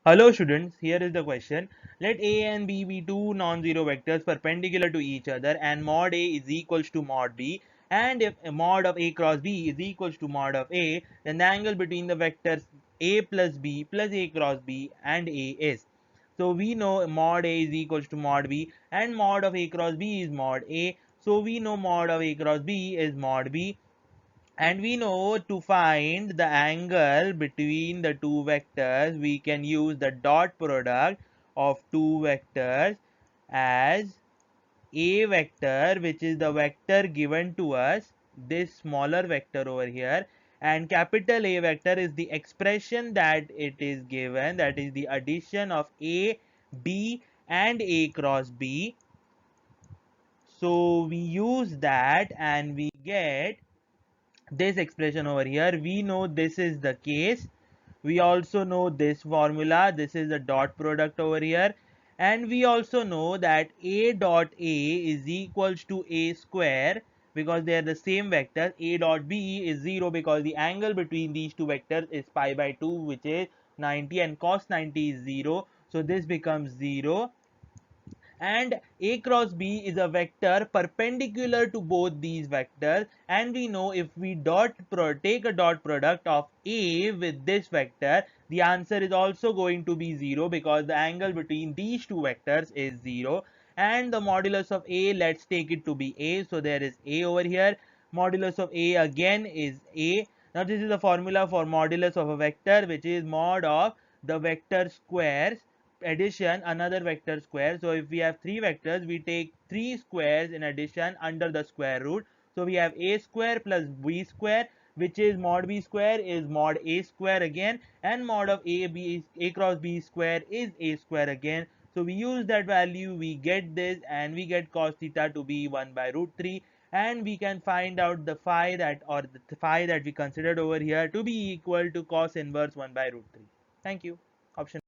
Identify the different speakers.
Speaker 1: Hello students, here is the question. Let A and B be two non-zero vectors perpendicular to each other and mod A is equals to mod B, and if mod of A cross B is equals to mod of A, then the angle between the vectors A plus B plus A cross B and A is. So we know mod A is equals to mod B and mod of A cross B is mod A. So we know mod of A cross B is mod B, and we know to find the angle between the two vectors we can use the dot product of two vectors as a vector, which is the vector given to us, this smaller vector over here, and capital A vector is the expression that it is given, that is the addition of A, B and A cross B. So we use that and we get this expression over here. We know this is the case. We also know this formula. This is the dot product over here. And we also know that A dot A is equals to A square because they are the same vector. A dot B is 0 because the angle between these two vectors is pi by 2, which is 90, and cos 90 is 0. So this becomes 0, and A cross B is a vector perpendicular to both these vectors, and we know if we take a dot product of A with this vector, the answer is also going to be 0 because the angle between these two vectors is 0. And the modulus of A, let's take it to be A, so there is A over here. Modulus of A again is A. Now this is the formula for modulus of a vector, which is mod of the vector squares addition another vector square. So if we have three vectors, we take three squares in addition under the square root. So we have a square plus b square, which is mod b square is mod a square again, and mod of a cross b square is a square again. So we use that value, we get this, and we get cos theta to be 1 by root 3, and we can find out the phi that, or the phi that we considered over here, to be equal to cos inverse 1 by root 3. Thank you. Option